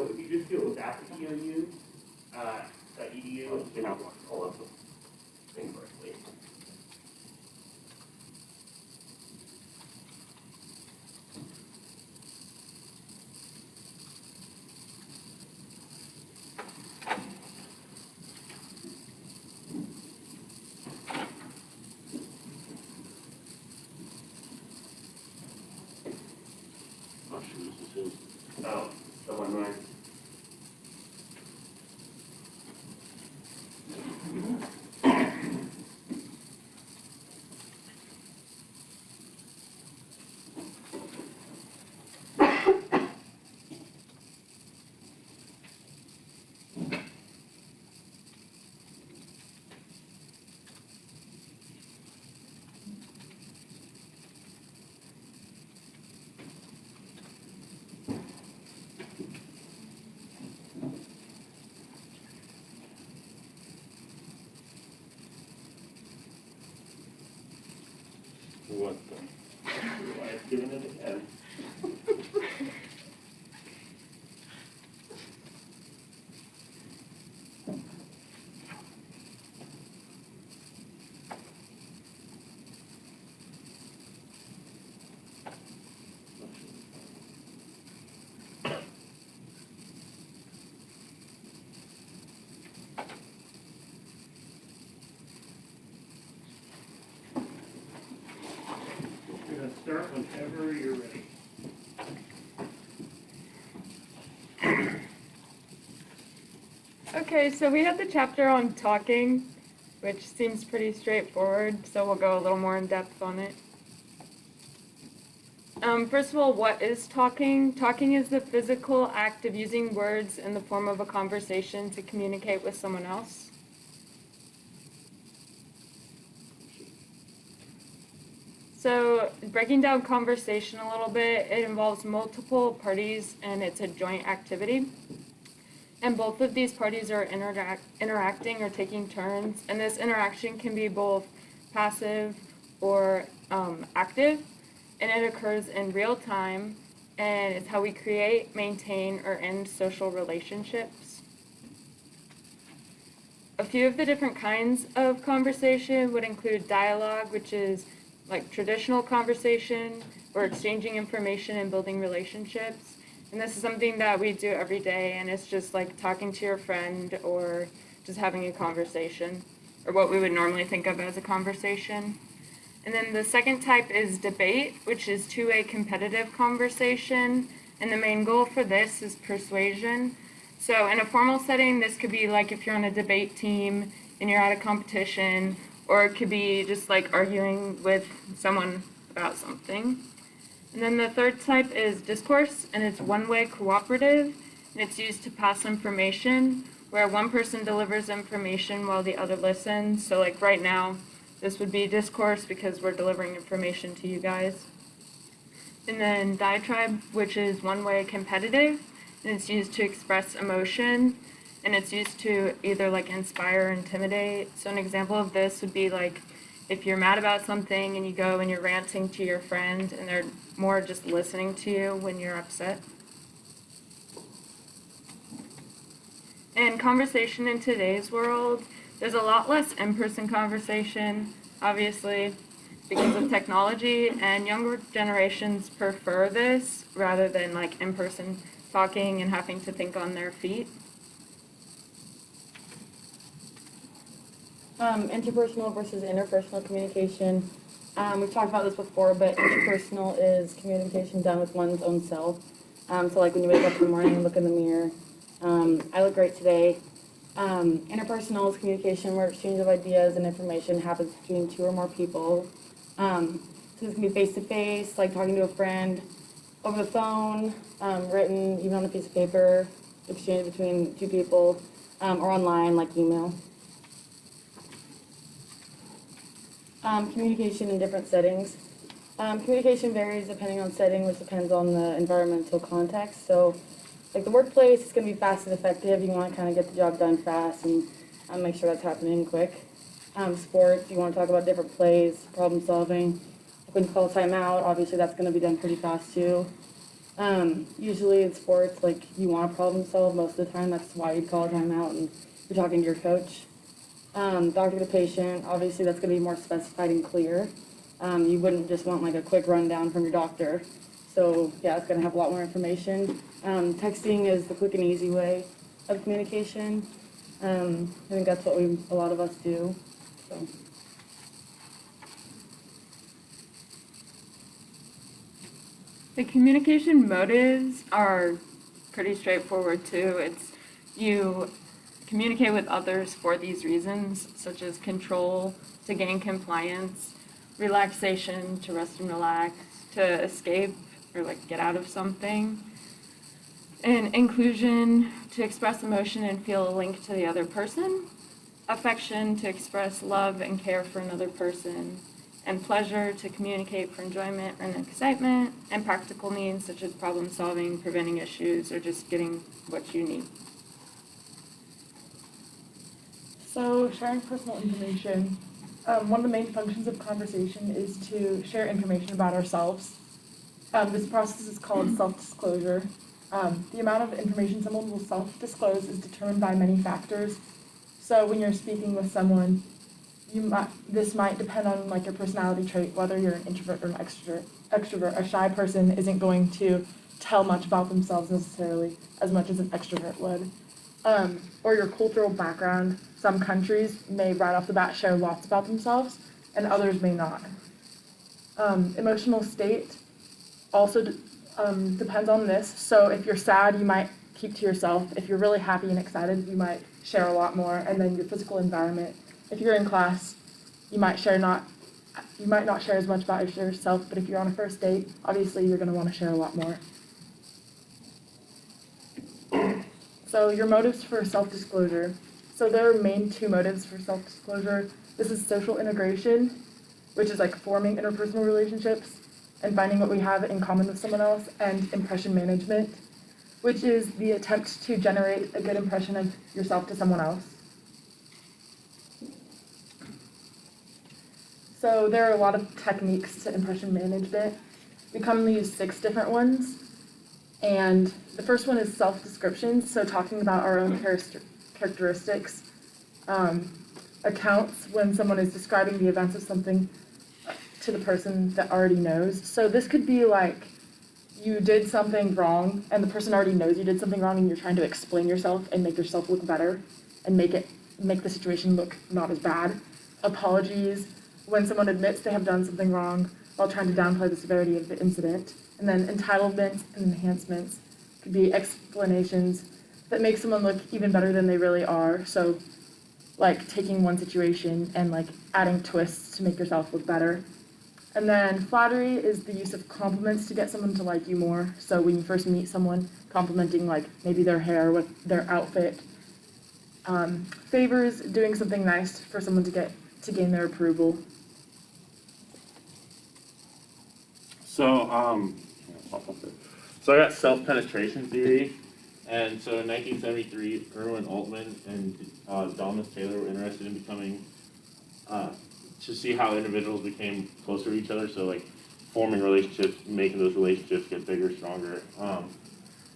So if you just do it without the EOU, .edu. You're not going to pull up the thing correctly. Oh, shoot, this is Oh, the one line. what the? I've given it again. You're going to start whenever you're ready. Okay, so we have the chapter on talking, which seems pretty straightforward, so we'll go a little more in depth on it. First of all, what is talking? Talking is the physical act of using words in the form of a conversation to communicate with someone else. So, breaking down conversation a little bit, it involves multiple parties and it's a joint activity. And both of these parties are interacting or taking turns, and this interaction can be both passive or active, and it occurs in real time, and it's how we create, maintain, or end social relationships. A few of the different kinds of conversation would include dialogue, which is like traditional conversation or exchanging information and building relationships. And this is something that we do every day, and it's just like talking to your friend or just having a conversation, or what we would normally think of as a conversation. And then the second type is debate, which is two-way competitive conversation, and the main goal for this is persuasion. So in a formal setting, this could be like if you're on a debate team and you're at a competition, or it could be just like arguing with someone about something. And then the third type is discourse, and it's one-way cooperative, and it's used to pass information, where one person delivers information while the other listens. So like right now, this would be discourse because we're delivering information to you guys. And then diatribe, which is one-way competitive, and it's used to express emotion, and it's used to either like inspire or intimidate. So an example of this would be like if you're mad about something and you go and you're ranting to your friend and they're more just listening to you when you're upset. And conversation in today's world, there's a lot less in-person conversation, obviously, because of technology, and younger generations prefer this rather than like in-person talking and having to think on their feet. Interpersonal versus interpersonal communication. We've talked about this before, but interpersonal is communication done with one's own self. So like when you wake up in the morning and look in the mirror, I look great today. Interpersonal is communication where exchange of ideas and information happens between two or more people. So this can be face-to-face, like talking to a friend, over the phone, written, even on a piece of paper, exchange between two people, or online, like email. Communication in different settings. Communication varies depending on setting, which depends on the environmental context. So, like the workplace, it's going to be fast and effective. You want to kind of get the job done fast and make sure that's happening quick. Sports, you want to talk about different plays, problem solving. Like when you call a timeout, obviously that's going to be done pretty fast too. Usually in sports, like you want to problem solve most of the time. That's why you'd call a timeout and you're talking to your coach. Doctor to patient, obviously that's going to be more specified and clear. You wouldn't just want like a quick rundown from your doctor. So yeah, it's going to have a lot more information. Texting is the quick and easy way of communication. I think that's what a lot of us do. So. The communication motives are pretty straightforward too. It's you communicate with others for these reasons, such as control, to gain compliance, relaxation, to rest and relax, to escape or like get out of something, and inclusion, to express emotion and feel a link to the other person, affection, to express love and care for another person, and pleasure, to communicate for enjoyment and excitement, and practical needs such as problem solving, preventing issues, or just getting what you need. So sharing personal information, one of the main functions of conversation is to share information about ourselves. This process is called self-disclosure. The amount of information someone will self-disclose is determined by many factors. So when you're speaking with someone, this might depend on like your personality trait, whether you're an introvert or an extrovert. A shy person isn't going to tell much about themselves necessarily as much as an extrovert would. Or your cultural background. Some countries may right off the bat share lots about themselves, and others may not. Emotional state also depends on this. So if you're sad, you might keep to yourself. If you're really happy and excited, you might share a lot more. And then your physical environment. If you're in class, you might not share as much about yourself, but if you're on a first date, obviously you're going to want to share a lot more. So your motives for self-disclosure. So there are main two motives for self-disclosure. This is social integration, which is like forming interpersonal relationships and finding what we have in common with someone else, and impression management, which is the attempt to generate a good impression of yourself to someone else. So there are a lot of techniques to impression management. We commonly use 6 different ones. And the first one is self-description, so talking about our own characteristics. Accounts, when someone is describing the events of something to the person that already knows. So this could be like you did something wrong and the person already knows you did something wrong and you're trying to explain yourself and make yourself look better and make the situation look not as bad. Apologies, when someone admits they have done something wrong while trying to downplay the severity of the incident. And then entitlements and enhancements could be explanations that make someone look even better than they really are. So like taking one situation and like adding twists to make yourself look better. And then flattery is the use of compliments to get someone to like you more. So when you first meet someone, complimenting like maybe their hair, with their outfit. Favors, doing something nice for someone to gain their approval. So, I got self-penetration theory, and so in 1973, Erwin Altman and Thomas Taylor were interested in becoming, to see how individuals became closer to each other, so like forming relationships, making those relationships get bigger, stronger.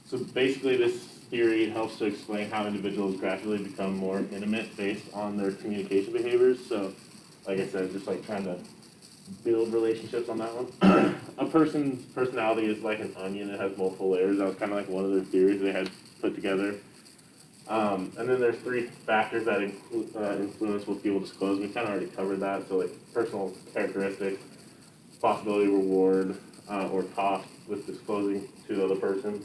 So basically this theory helps to explain how individuals gradually become more intimate based on their communication behaviors. So, like I said, just like trying to build relationships on that one. A person's personality is like an onion, it has multiple layers. That was kind of like one of their theories they had put together. And then there's 3 factors that influence what people disclose. We kind of already covered that. So like personal characteristics, possibility, reward, or cost with disclosing to the other person.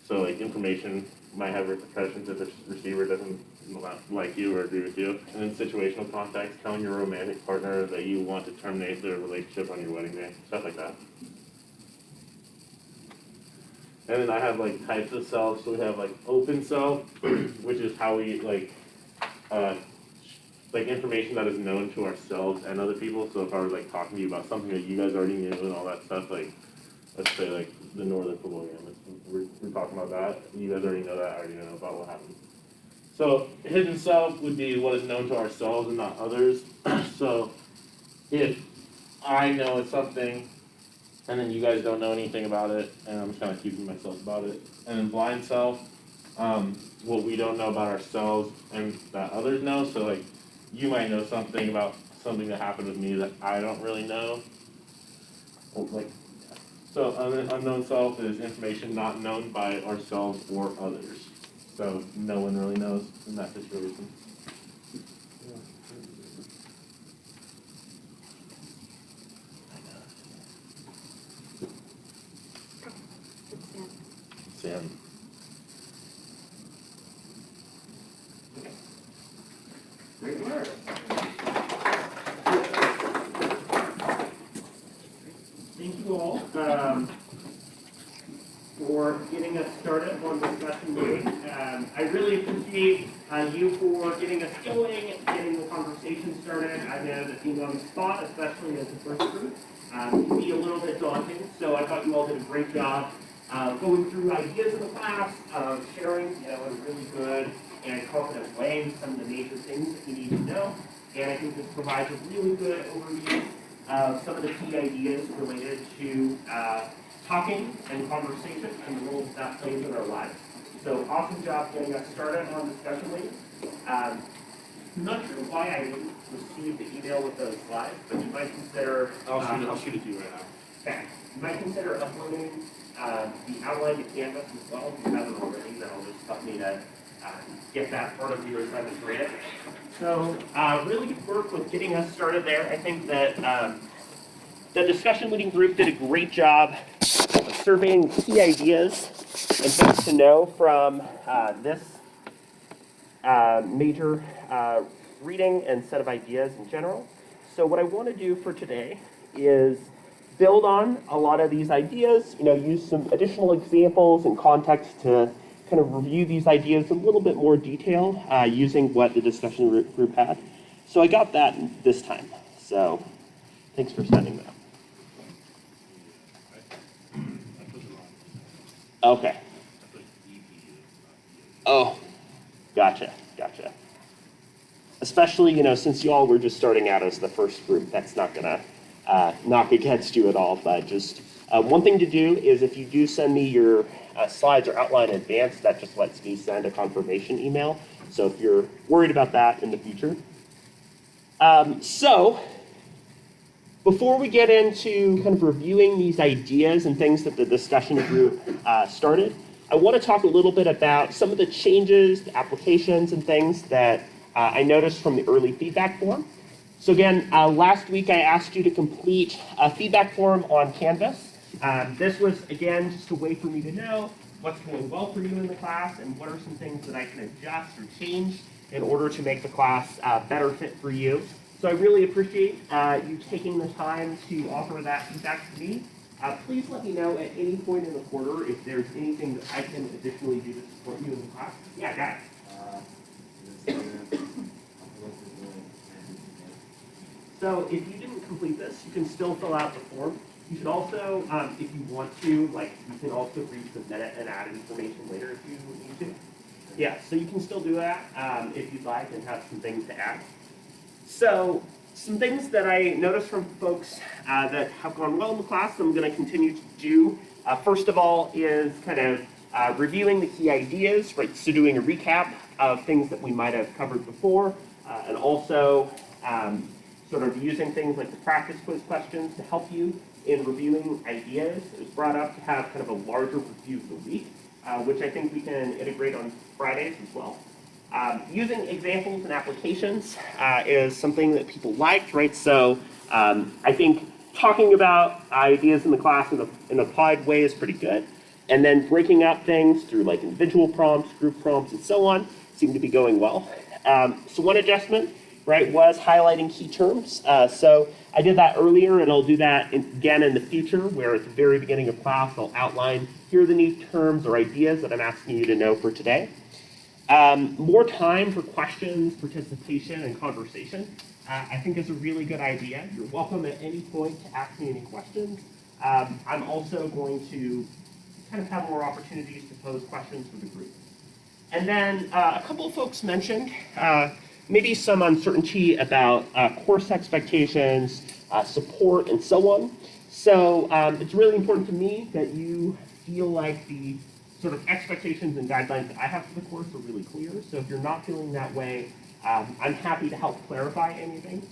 So like information might have repercussions if the receiver doesn't like you or agree with you. And then situational context, telling your romantic partner that you want to terminate their relationship on your wedding day, stuff like that. And then I have like types of self. So we have like open self, which is how we like information that is known to ourselves and other people. So if I was like talking to you about something that you guys already knew and all that stuff, like let's say like the Northern Football game, we're talking about that. You guys already know that. I already know about what happened. So hidden self would be what is known to ourselves and not others. So if I know it's something and then you guys don't know anything about it, and I'm just kind of keeping myself about it. And then blind self, what we don't know about ourselves and that others know. So like, you might know something about something that happened with me that I don't really know. Like, so unknown self is information not known by ourselves or others. So no one really knows in that situation. Sam. Great work. Thank you all for getting us started on discussion meeting. I really appreciate you for getting us going, getting the conversation started. I know that being on the spot, especially as a first group, can be a little bit daunting. So I thought you all did a great job going through ideas in the class, sharing, in a really good and confident way some of the major things that you need to know. And I think this provides a really good overview of some of the key ideas related to talking and conversation and the role that plays in our lives. So awesome job getting us started on discussion leads. I'm not sure why I didn't receive the email with those slides, but you might consider... I'll shoot it to you right now. Okay. You might consider uploading the outline to Canvas as well if you haven't already. That'll just help me to get that part of your assignment graded. So really good work with getting us started there. I think that the discussion leading group did a great job of surveying key ideas and things to know from this major reading and set of ideas in general. So what I want to do for today is build on a lot of these ideas, use some additional examples and context to kind of review these ideas in a little bit more detail using what the discussion group had. So I got that this time. So thanks for sending that. Okay. Oh, gotcha. Especially, since you all were just starting out as the first group, that's not gonna knock against you at all. But just one thing to do is if you do send me your slides or outline in advance, that just lets me send a confirmation email. So if you're worried about that in the future. So before we get into kind of reviewing these ideas and things that the discussion group started, I want to talk a little bit about some of the changes, the applications, and things that I noticed from the early feedback form. So again, last week I asked you to complete a feedback form on Canvas. This was, again, just a way for me to know what's going well for you in the class and what are some things that I can adjust or change in order to make the class better fit for you. So I really appreciate you taking the time to offer that feedback to me. Please let me know at any point in the quarter if there's anything that I can additionally do to support you in the class. Yeah, guys. So if you didn't complete this, you can still fill out the form. You should also, if you want to, you can also resubmit it and add information later if you need to. Yeah, so you can still do that if you'd like and have some things to add. So some things that I noticed from folks that have gone well in the class I'm going to continue to do. First of all is kind of reviewing the key ideas, right? So doing a recap of things that we might have covered before, and also sort of using things like the practice quiz questions to help you in reviewing ideas. It was brought up to have kind of a larger review of the week, which I think we can integrate on Fridays as well. Using examples and applications is something that people liked, right? So I think talking about ideas in the class in an applied way is pretty good. And then breaking up things through individual prompts, group prompts, and so on seem to be going well. So one adjustment, right, was highlighting key terms. So I did that earlier, and I'll do that again in the future, where at the very beginning of class, I'll outline, here are the new terms or ideas that I'm asking you to know for today. More time for questions, participation, and conversation, I think is a really good idea. You're welcome at any point to ask me any questions. I'm also going to kind of have more opportunities to pose questions for the group. And then a couple of folks mentioned maybe some uncertainty about course expectations, support, and so on. So it's really important to me that you feel like the sort of expectations and guidelines that I have for the course are really clear. So if you're not feeling that way, I'm happy to help clarify anything.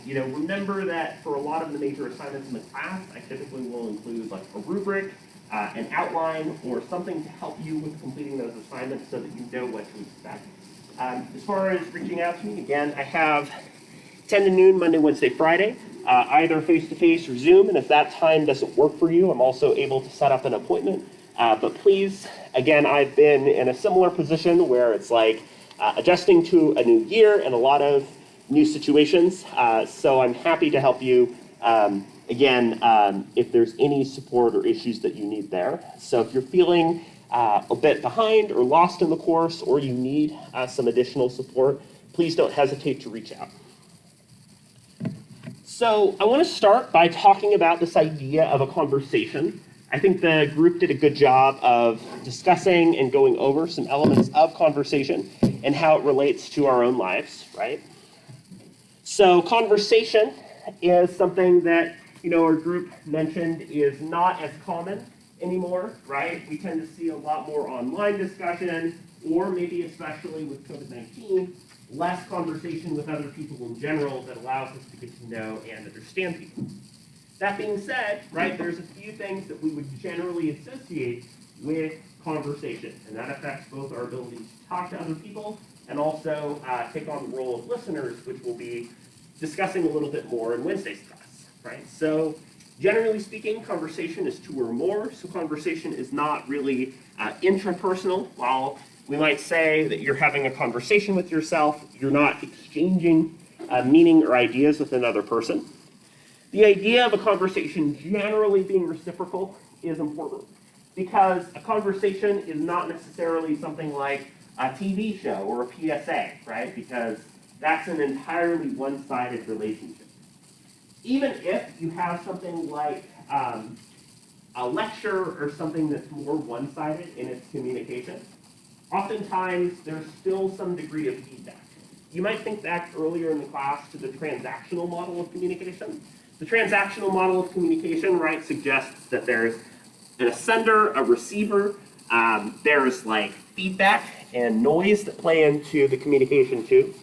Remember that for a lot of the major assignments in the class, I typically will include like a rubric, an outline, or something to help you with completing those assignments so that you know what to expect. As far as reaching out to me, again, I have 10 to noon Monday, Wednesday, Friday, either face-to-face or Zoom, and if that time doesn't work for you, I'm also able to set up an appointment. But please, again, I've been in a similar position where it's like adjusting to a new year and a lot of new situations, so I'm happy to help you, if there's any support or issues that you need there. So if you're feeling a bit behind or lost in the course, or you need some additional support, please don't hesitate to reach out. So I want to start by talking about this idea of a conversation. I think the group did a good job of discussing and going over some elements of conversation and how it relates to our own lives, right? So conversation is something that, our group mentioned is not as common anymore, right? We tend to see a lot more online discussion, or maybe especially with COVID-19, less conversation with other people in general that allows us to get to know and understand people. That being said, right, there's a few things that we would generally associate with conversation, and that affects both our ability to talk to other people and also take on the role of listeners, which we'll be discussing a little bit more in Wednesday's class, right? So generally speaking, conversation is two or more, so conversation is not really intrapersonal. While we might say that you're having a conversation with yourself, you're not exchanging meaning or ideas with another person. The idea of a conversation generally being reciprocal is important because a conversation is not necessarily something like a TV show or a PSA, right? Because that's an entirely one-sided relationship. Even if you have something like a lecture or something that's more one-sided in its communication, oftentimes there's still some degree of feedback. You might think back earlier in the class to the transactional model of communication. The transactional model of communication, right, suggests that there's a sender, a receiver, there's like feedback and noise that play into the communication too.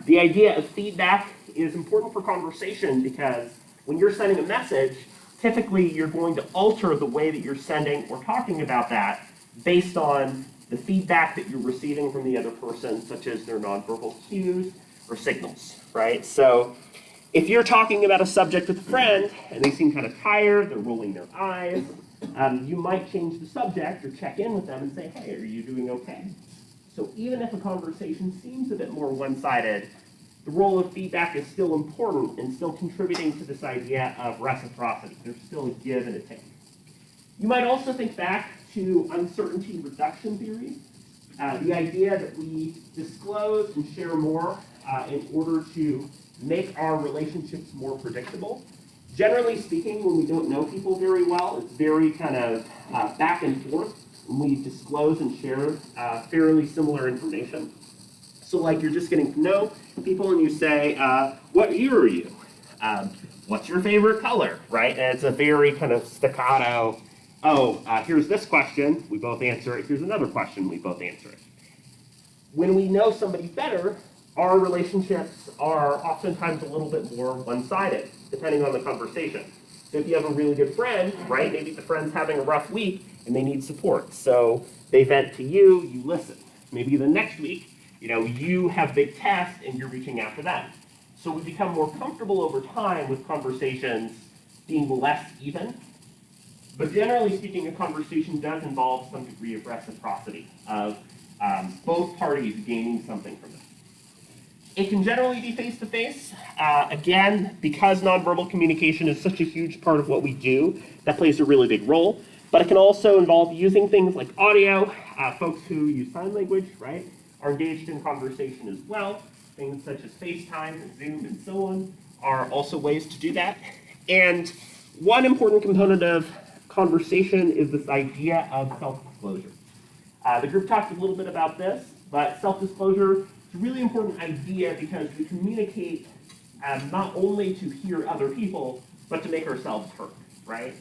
The idea of feedback is important for conversation because when you're sending a message, typically you're going to alter the way that you're sending or talking about that based on the feedback that you're receiving from the other person, such as their nonverbal cues or signals, right? So if you're talking about a subject with a friend and they seem kind of tired, they're rolling their eyes, you might change the subject or check in with them and say, hey, are you doing okay? So even if a conversation seems a bit more one-sided, the role of feedback is still important and still contributing to this idea of reciprocity. There's still a give and a take. You might also think back to uncertainty reduction theory, the idea that we disclose and share more in order to make our relationships more predictable. Generally speaking, when we don't know people very well, it's very kind of back and forth when we disclose and share fairly similar information. So like you're just getting to know people and you say, what year are you? What's your favorite color, right? And it's a very kind of staccato, here's this question, we both answer it. Here's another question, we both answer it. When we know somebody better, our relationships are oftentimes a little bit more one-sided, depending on the conversation. So if you have a really good friend, right, maybe the friend's having a rough week and they need support. So they vent to you, you listen. Maybe the next week, you have big tests and you're reaching out for them. So we become more comfortable over time with conversations being less even. But generally speaking, a conversation does involve some degree of reciprocity, of both parties gaining something from it. It can generally be face-to-face. Again, because nonverbal communication is such a huge part of what we do, that plays a really big role. But it can also involve using things like audio. Folks who use sign language, right, are engaged in conversation as well. Things such as FaceTime and Zoom and so on are also ways to do that. And one important component of conversation is this idea of self-disclosure. The group talked a little bit about this, but self-disclosure is a really important idea because we communicate not only to hear other people, but to make ourselves heard, right?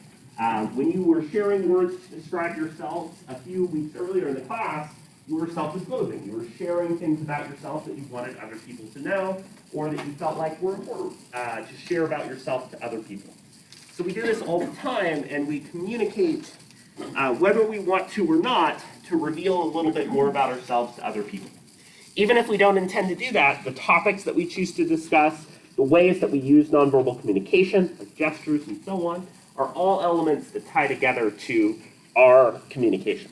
When you were sharing words to describe yourselves a few weeks earlier in the class, you were self-disclosing. You were sharing things about yourself that you wanted other people to know, or that you felt like were important to share about yourself to other people. So we do this all the time, and we communicate whether we want to or not to reveal a little bit more about ourselves to other people. Even if we don't intend to do that, the topics that we choose to discuss, the ways that we use nonverbal communication, like gestures and so on, are all elements that tie together to our communication.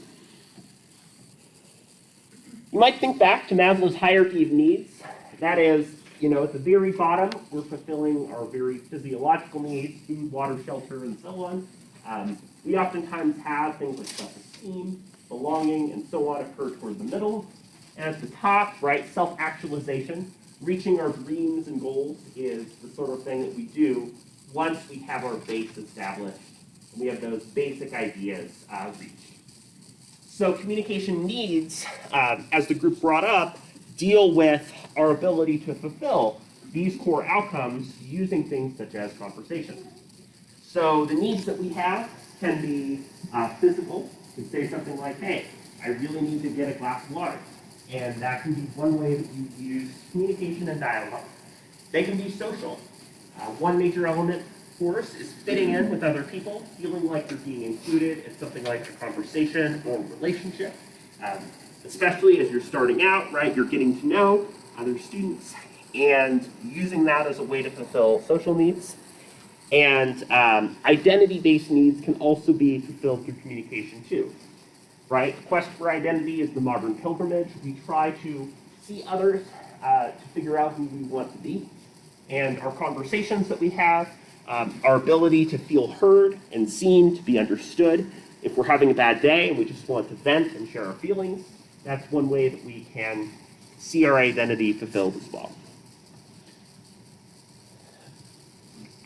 You might think back to Maslow's hierarchy of needs. That is, at the very bottom, we're fulfilling our very physiological needs, food, water, shelter, and so on. We oftentimes have things like self-esteem, belonging, and so on occur toward the middle. And at the top, right, self-actualization, reaching our dreams and goals is the sort of thing that we do once we have our base established and we have those basic ideas reached. So communication needs, as the group brought up, deal with our ability to fulfill these core outcomes using things such as conversation. So the needs that we have can be physical. You can say something like, hey, I really need to get a glass of water. And that can be one way that you use communication and dialogue. They can be social. One major element, of course, is fitting in with other people, feeling like you're being included in something like a conversation or relationship. Especially as you're starting out, right? You're getting to know other students and using that as a way to fulfill social needs. And identity-based needs can also be fulfilled through communication too, right? The quest for identity is the modern pilgrimage. We try to see others to figure out who we want to be. And our conversations that we have, our ability to feel heard and seen, to be understood. If we're having a bad day and we just want to vent and share our feelings, that's one way that we can see our identity fulfilled as well.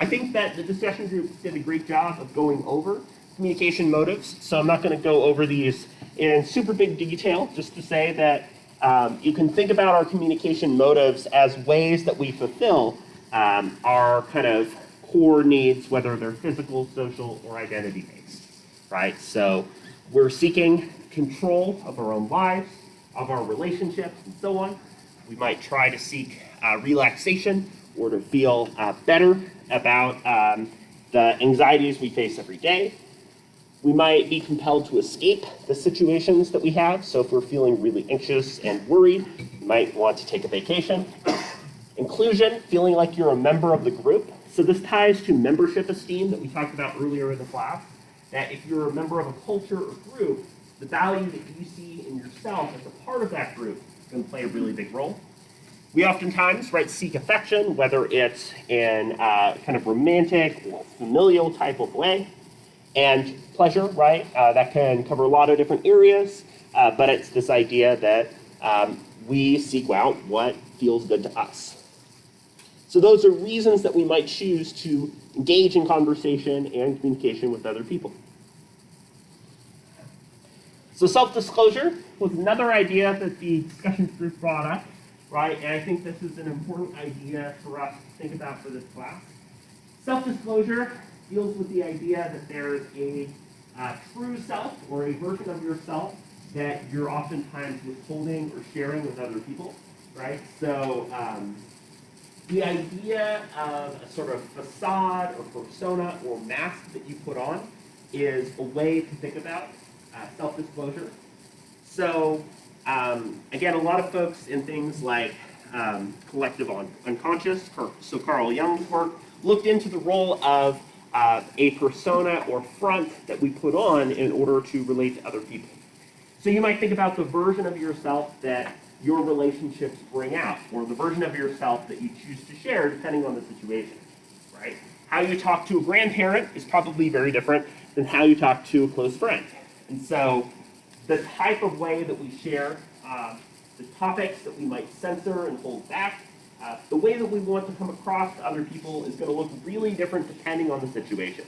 I think that the discussion group did a great job of going over communication motives, so I'm not going to go over these in super big detail, just to say that you can think about our communication motives as ways that we fulfill our kind of core needs, whether they're physical, social, or identity-based, right? So we're seeking control of our own lives, of our relationships, and so on. We might try to seek relaxation or to feel better about the anxieties we face every day. We might be compelled to escape the situations that we have. So if we're feeling really anxious and worried, you might want to take a vacation. Inclusion, feeling like you're a member of the group. So this ties to membership esteem that we talked about earlier in the class, that if you're a member of a culture or group, the value that you see in yourself as a part of that group is going to play a really big role. We oftentimes, right, seek affection, whether it's in a kind of romantic or familial type of way. And pleasure, right, that can cover a lot of different areas, but it's this idea that we seek out what feels good to us. So those are reasons that we might choose to engage in conversation and communication with other people. So self-disclosure was another idea that the discussion group brought up, right? And I think this is an important idea for us to think about for this class. Self-disclosure deals with the idea that there's a true self or a version of yourself that you're oftentimes withholding or sharing with other people, right? So the idea of a sort of facade or persona or mask that you put on is a way to think about self-disclosure. So again, a lot of folks in things like collective unconscious, so Carl Jung's work, looked into the role of a persona or front that we put on in order to relate to other people. So you might think about the version of yourself that your relationships bring out, or the version of yourself that you choose to share depending on the situation, right? How you talk to a grandparent is probably very different than how you talk to a close friend. And so the type of way that we share, the topics that we might censor and hold back, the way that we want to come across to other people is going to look really different depending on the situation.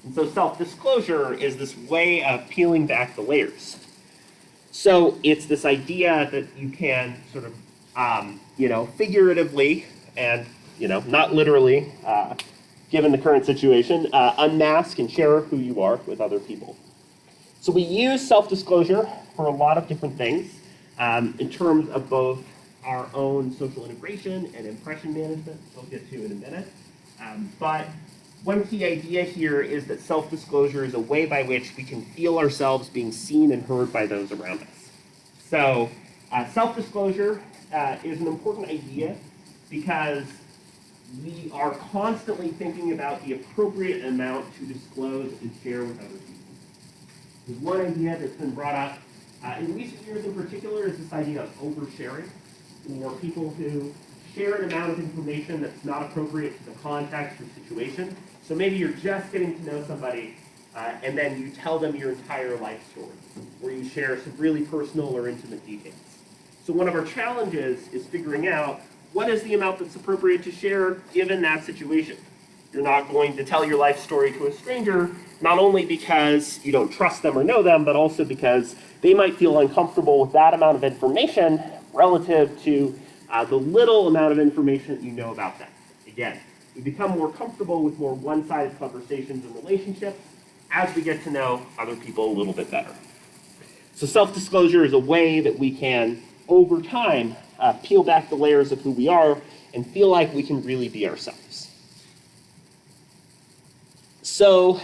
And so self-disclosure is this way of peeling back the layers. So it's this idea that you can sort of, figuratively and, not literally, given the current situation, unmask and share who you are with other people. So we use self-disclosure for a lot of different things in terms of both our own social integration and impression management, which I'll get to in a minute. But one key idea here is that self-disclosure is a way by which we can feel ourselves being seen and heard by those around us. So self-disclosure is an important idea because we are constantly thinking about the appropriate amount to disclose and share with other people. There's one idea that's been brought up in recent years in particular is this idea of oversharing, or people who share an amount of information that's not appropriate to the context or situation. So maybe you're just getting to know somebody and then you tell them your entire life story, or you share some really personal or intimate details. So one of our challenges is figuring out what is the amount that's appropriate to share given that situation. You're not going to tell your life story to a stranger, not only because you don't trust them or know them, but also because they might feel uncomfortable with that amount of information relative to the little amount of information that you know about them. Again, we become more comfortable with more one-sided conversations and relationships as we get to know other people a little bit better. So self-disclosure is a way that we can, over time, peel back the layers of who we are and feel like we can really be ourselves. So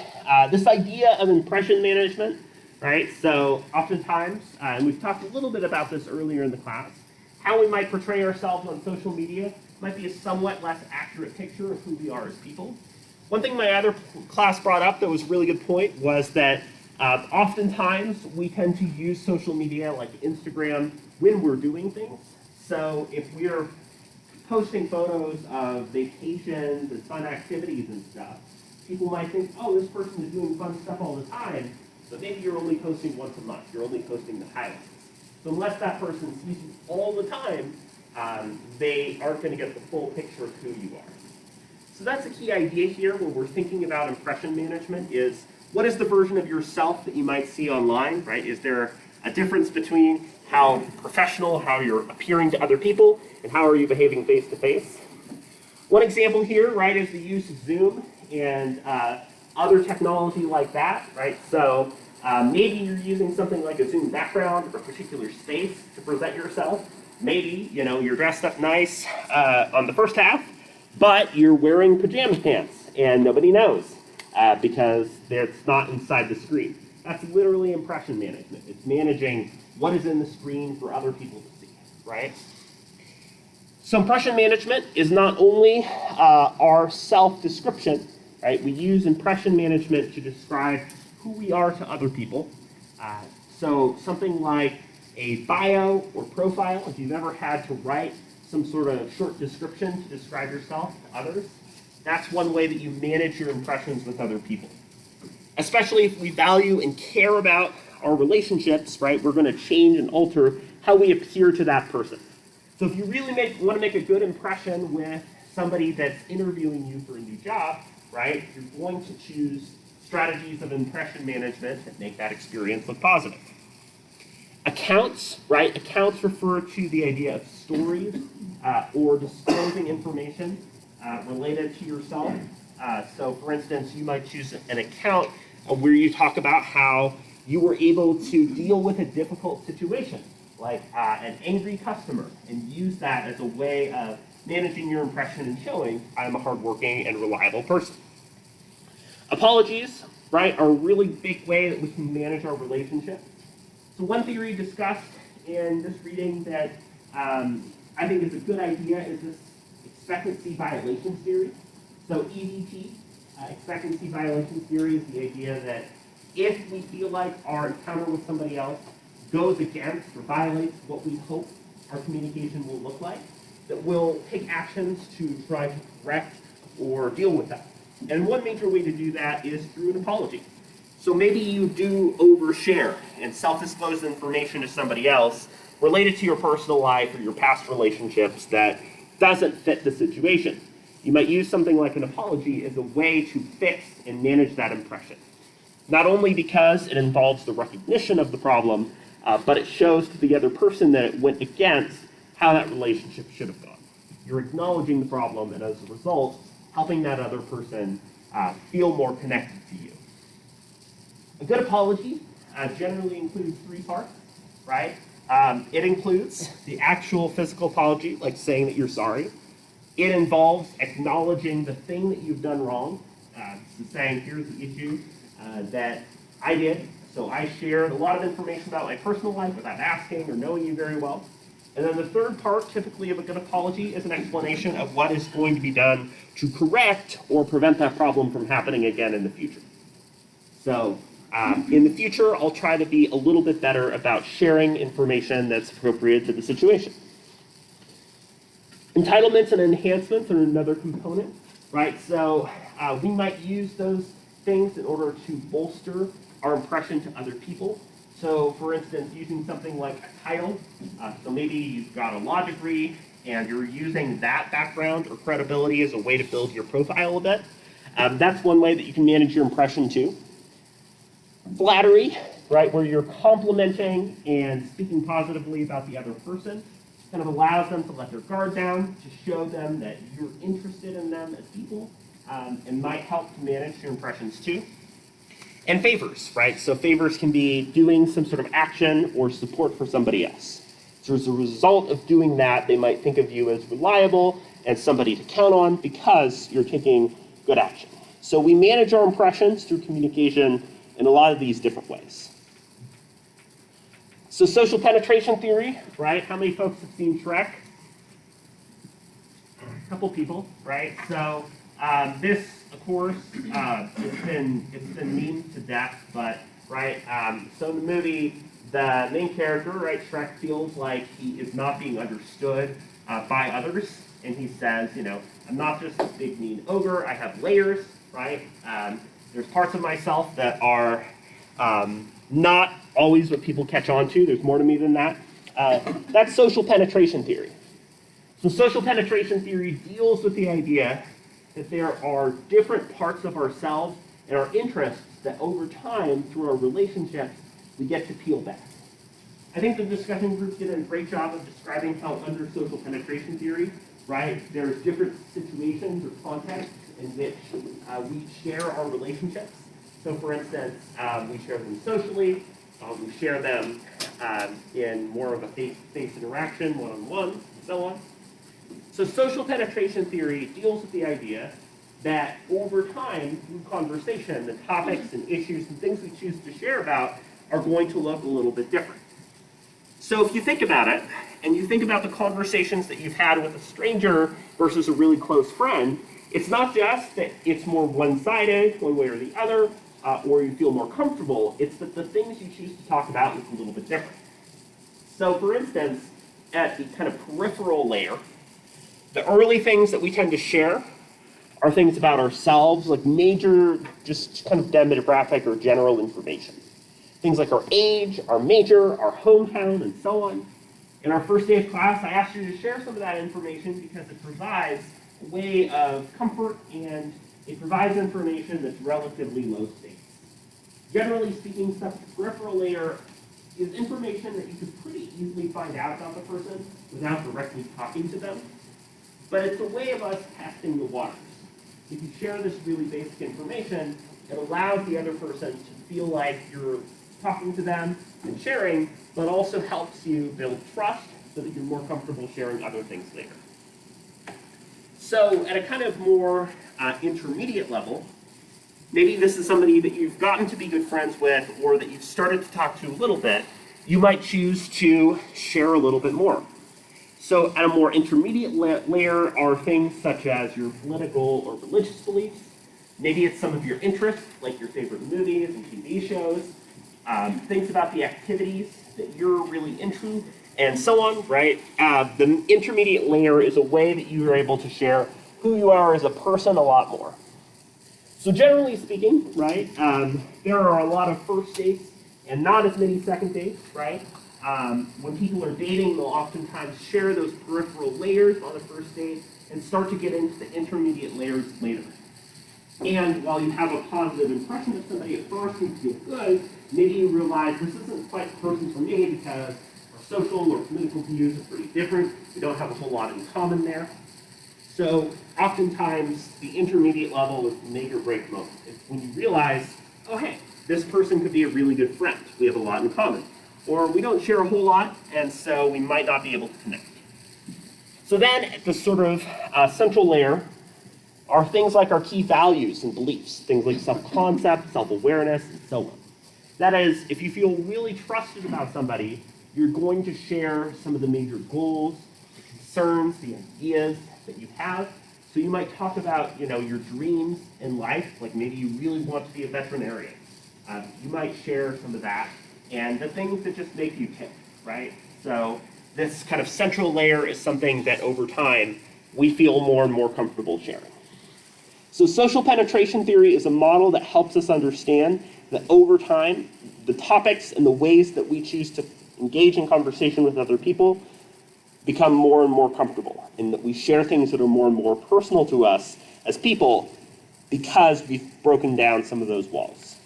this idea of impression management, right? So oftentimes, and we've talked a little bit about this earlier in the class, how we might portray ourselves on social media might be a somewhat less accurate picture of who we are as people. One thing my other class brought up that was a really good point was that oftentimes we tend to use social media like Instagram when we're doing things. So if we're posting photos of vacations and fun activities and stuff, people might think, oh, this person is doing fun stuff all the time, but maybe you're only posting once a month. You're only posting the highlights. So unless that person sees you all the time, they aren't going to get the full picture of who you are. So that's a key idea here when we're thinking about impression management is what is the version of yourself that you might see online, right? Is there a difference between how professional, how you're appearing to other people, and how are you behaving face to face? One example here, right, is the use of Zoom and other technology like that, right? So maybe you're using something like a Zoom background or a particular space to present yourself. Maybe, you know, you're dressed up nice on the first half, but you're wearing pajama pants and nobody knows because it's not inside the screen. That's literally impression management. It's managing what is in the screen for other people to see, right? So impression management is not only our self-description, right? We use impression management to describe who we are to other people. So something like a bio or profile, if you've ever had to write some sort of short description to describe yourself to others, that's one way that you manage your impressions with other people. Especially if we value and care about our relationships, right? We're going to change and alter how we appear to that person. So if you really want to make a good impression with somebody that's interviewing you for a new job, right, you're going to choose strategies of impression management that make that experience look positive. Accounts, right? Accounts refer to the idea of stories or disclosing information related to yourself. So for instance, you might choose an account where you talk about how you were able to deal with a difficult situation, like an angry customer, and use that as a way of managing your impression and showing I'm a hardworking and reliable person. Apologies, right, are a really big way that we can manage our relationship. So one theory discussed in this reading that I think is a good idea is this expectancy violation theory. So EVT, expectancy violation theory, is the idea that if we feel like our encounter with somebody else goes against or violates what we hope our communication will look like, that we'll take actions to try to correct or deal with that. And one major way to do that is through an apology. So maybe you do overshare and self-disclose information to somebody else related to your personal life or your past relationships that doesn't fit the situation. You might use something like an apology as a way to fix and manage that impression. Not only because it involves the recognition of the problem, but it shows to the other person that it went against how that relationship should have gone. You're acknowledging the problem, and as a result, helping that other person feel more connected to you. A good apology generally includes 3 parts, right? It includes the actual physical apology, like saying that you're sorry. It involves acknowledging the thing that you've done wrong. So saying, here's the issue that I did. So I shared a lot of information about my personal life without asking or knowing you very well. And then the third part, typically of a good apology, is an explanation of what is going to be done to correct or prevent that problem from happening again in the future. So in the future, I'll try to be a little bit better about sharing information that's appropriate to the situation. Entitlements and enhancements are another component, right? So we might use those things in order to bolster our impression to other people. So for instance, using something like a title. So maybe you've got a law degree and you're using that background or credibility as a way to build your profile a bit. That's one way that you can manage your impression too. Flattery, right, where you're complimenting and speaking positively about the other person, kind of allows them to let their guard down, to show them that you're interested in them as people, and might help to manage your impressions too. And favors, right? So favors can be doing some sort of action or support for somebody else. So as a result of doing that, they might think of you as reliable and somebody to count on because you're taking good action. So we manage our impressions through communication in a lot of these different ways. So social penetration theory, right? How many folks have seen Shrek? A couple people, right? So this, of course, it's been memed to death, but right. So in the movie, the main character, right, Shrek, feels like he is not being understood by others, and he says, you know, I'm not just a big mean ogre. I have layers, right? There's parts of myself that are not always what people catch on to. There's more to me than that. That's social penetration theory. So social penetration theory deals with the idea that there are different parts of ourselves and our interests that over time, through our relationships, we get to peel back. I think the discussion group did a great job of describing how under social penetration theory, right, there's different situations or contexts in which we share our relationships. So for instance, we share them socially, we share them in more of a face-to-face interaction, one-on-one, and so on. So social penetration theory deals with the idea that over time, through conversation, the topics and issues and things we choose to share about are going to look a little bit different. So if you think about it, and you think about the conversations that you've had with a stranger versus a really close friend, it's not just that it's more one-sided, one way or the other, or you feel more comfortable. It's that the things you choose to talk about look a little bit different. So for instance, at the kind of peripheral layer, the early things that we tend to share are things about ourselves, like major, just kind of demographic or general information. Things like our age, our major, our hometown, and so on. In our first day of class, I asked you to share some of that information because it provides a way of comfort and it provides information that's relatively low stakes. Generally speaking, stuff at the peripheral layer is information that you could pretty easily find out about the person without directly talking to them. But it's a way of us testing the waters. If you share this really basic information, it allows the other person to feel like you're talking to them and sharing, but also helps you build trust so that you're more comfortable sharing other things later. So at a kind of more intermediate level, maybe this is somebody that you've gotten to be good friends with or that you've started to talk to a little bit, you might choose to share a little bit more. So at a more intermediate layer are things such as your political or religious beliefs. Maybe it's some of your interests, like your favorite movies and TV shows. Things about the activities that you're really into, and so on, right? The intermediate layer is a way that you are able to share who you are as a person a lot more. So generally speaking, right, there are a lot of first dates and not as many second dates, right? When people are dating, they'll oftentimes share those peripheral layers on the first date and start to get into the intermediate layers later. And while you have a positive impression of somebody at first and feel good, maybe you realize this isn't quite the person for me because our social or political views are pretty different. We don't have a whole lot in common there. So oftentimes the intermediate level is the make or break moment. It's when you realize, oh hey, this person could be a really good friend. We have a lot in common. Or we don't share a whole lot, and so we might not be able to connect. So then at the sort of central layer are things like our key values and beliefs, things like self-concept, self-awareness, and so on. That is, if you feel really trusted about somebody, you're going to share some of the major goals, the concerns, the ideas that you have. So you might talk about, your dreams in life, like maybe you really want to be a veterinarian. You might share some of that, and the things that just make you tick, right? So this kind of central layer is something that over time we feel more and more comfortable sharing. So social penetration theory is a model that helps us understand that over time, the topics and the ways that we choose to engage in conversation with other people become more and more comfortable, and that we share things that are more and more personal to us as people because we've broken down some of those walls.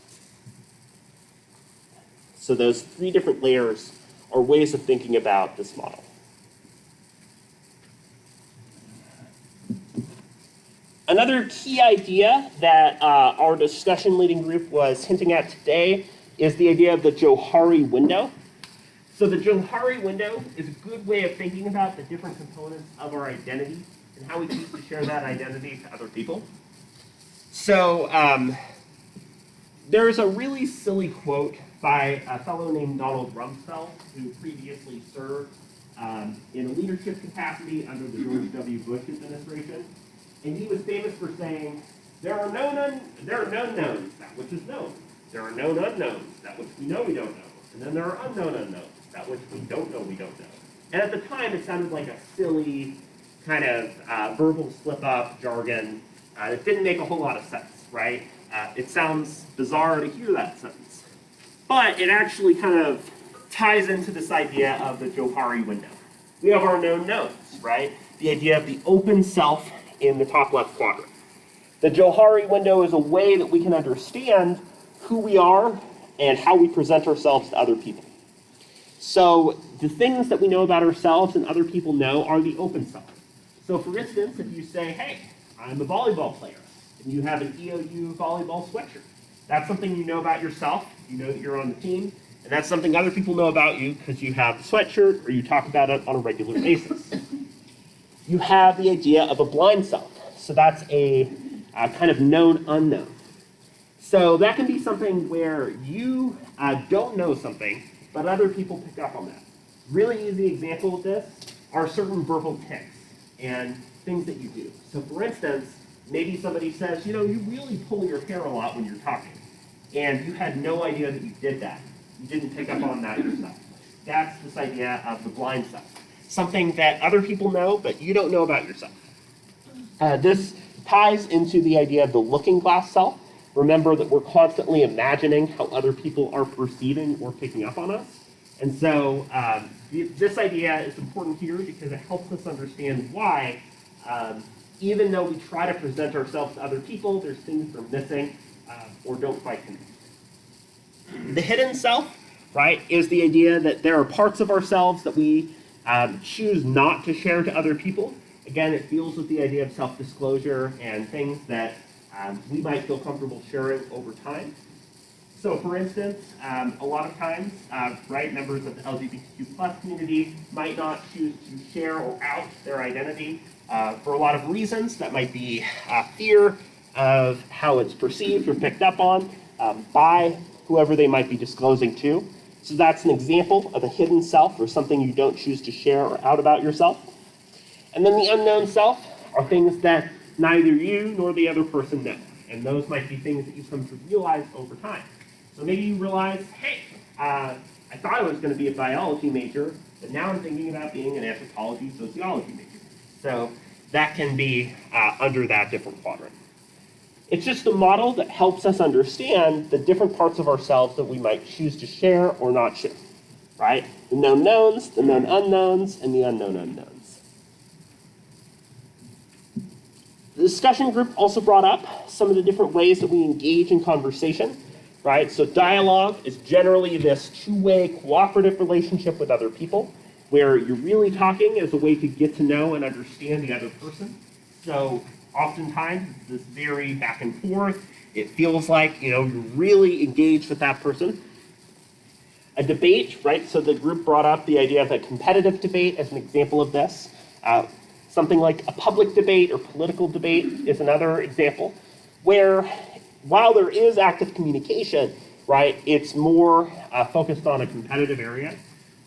So those 3 different layers are ways of thinking about this model. Another key idea that our discussion leading group was hinting at today is the idea of the Johari window. So the Johari window is a good way of thinking about the different components of our identity and how we choose to share that identity to other people. So there's a really silly quote by a fellow named Donald Rumsfeld, who previously served in a leadership capacity under the George W. Bush administration. And he was famous for saying, there are known knowns, that which is known. There are known unknowns, that which we know we don't know. And then there are unknown unknowns, that which we don't know we don't know. And at the time, it sounded like a silly kind of verbal slip-up jargon. It didn't make a whole lot of sense, right? It sounds bizarre to hear that sentence. But it actually kind of ties into this idea of the Johari window. We have our known knowns, right? The idea of the open self in the top left quadrant. The Johari window is a way that we can understand who we are and how we present ourselves to other people. So the things that we know about ourselves and other people know are the open self. So for instance, if you say, hey, I'm a volleyball player, and you have an EOU volleyball sweatshirt, that's something you know about yourself. You know that you're on the team, and that's something other people know about you because you have the sweatshirt or you talk about it on a regular basis. You have the idea of a blind self. So that's a kind of known unknown. So that can be something where you don't know something, but other people pick up on that. Really easy example of this are certain verbal tics and things that you do. So for instance, maybe somebody says, you really pull your hair a lot when you're talking. And you had no idea that you did that. You didn't pick up on that yourself. That's this idea of the blind self. Something that other people know, but you don't know about yourself. This ties into the idea of the looking glass self. Remember that we're constantly imagining how other people are perceiving or picking up on us. And so this idea is important here because it helps us understand why, even though we try to present ourselves to other people, there's things we're missing or don't quite connect. The hidden self, right, is the idea that there are parts of ourselves that we choose not to share to other people. Again, it deals with the idea of self-disclosure and things that we might feel comfortable sharing over time. So for instance, a lot of times, right, members of the LGBTQ+ community might not choose to share or out their identity for a lot of reasons. That might be fear of how it's perceived or picked up on by whoever they might be disclosing to. So that's an example of a hidden self or something you don't choose to share or out about yourself. And then the unknown self are things that neither you nor the other person know. And those might be things that you come to realize over time. So maybe you realize, hey, I thought I was going to be a biology major, but now I'm thinking about being an anthropology sociology major. So that can be under that different quadrant. It's just a model that helps us understand the different parts of ourselves that we might choose to share or not share, right? The known knowns, the known unknowns, and the unknown unknowns. The discussion group also brought up some of the different ways that we engage in conversation, right? So dialogue is generally this two-way cooperative relationship with other people, where you're really talking as a way to get to know and understand the other person. So oftentimes it's this very back and forth. It feels like, you're really engaged with that person. A debate, right? So the group brought up the idea of a competitive debate as an example of this. Something like a public debate or political debate is another example, where while there is active communication, right, it's more focused on a competitive area.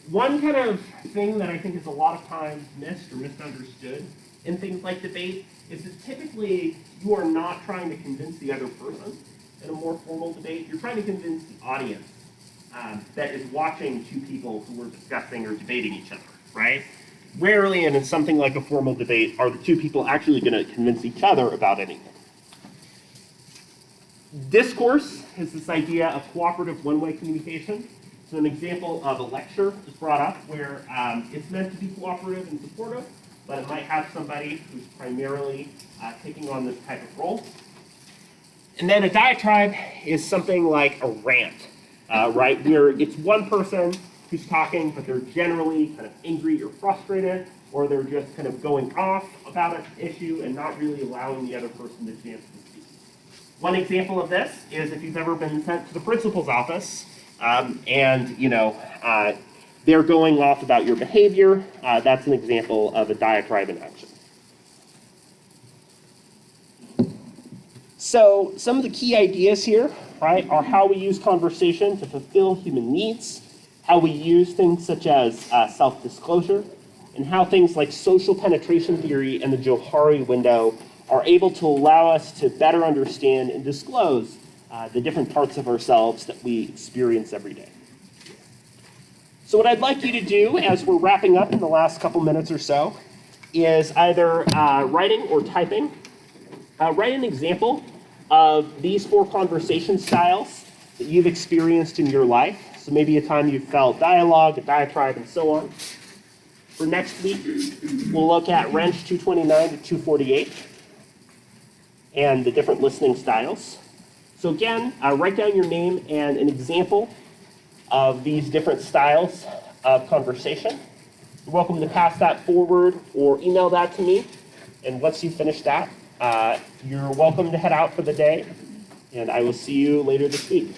One kind of thing that I think is a lot of times missed or misunderstood in things like debate is that typically you are not trying to convince the other person in a more formal debate. You're trying to convince the audience that is watching two people who are discussing or debating each other, right? Rarely, and in something like a formal debate, are the two people actually going to convince each other about anything. Discourse is this idea of cooperative one-way communication. So an example of a lecture is brought up where it's meant to be cooperative and supportive, but it might have somebody who's primarily taking on this type of role. And then a diatribe is something like a rant, right? Where it's one person who's talking, but they're generally kind of angry or frustrated, or they're just kind of going off about an issue and not really allowing the other person the chance to speak. One example of this is if you've ever been sent to the principal's office and they're going off about your behavior, that's an example of a diatribe in action. So some of the key ideas here, right, are how we use conversation to fulfill human needs, how we use things such as self-disclosure, and how things like social penetration theory and the Johari window are able to allow us to better understand and disclose the different parts of ourselves that we experience every day. So what I'd like you to do as we're wrapping up in the last couple minutes or so is either writing or typing. Write an example of these 4 conversation styles that you've experienced in your life. So maybe a time you felt dialogue, a diatribe, and so on. For next week, we'll look at Wrench 229 to 248 and the different listening styles. So again, write down your name and an example of these different styles of conversation. You're welcome to pass that forward or email that to me. And once you finish that, you're welcome to head out for the day. And I will see you later this week.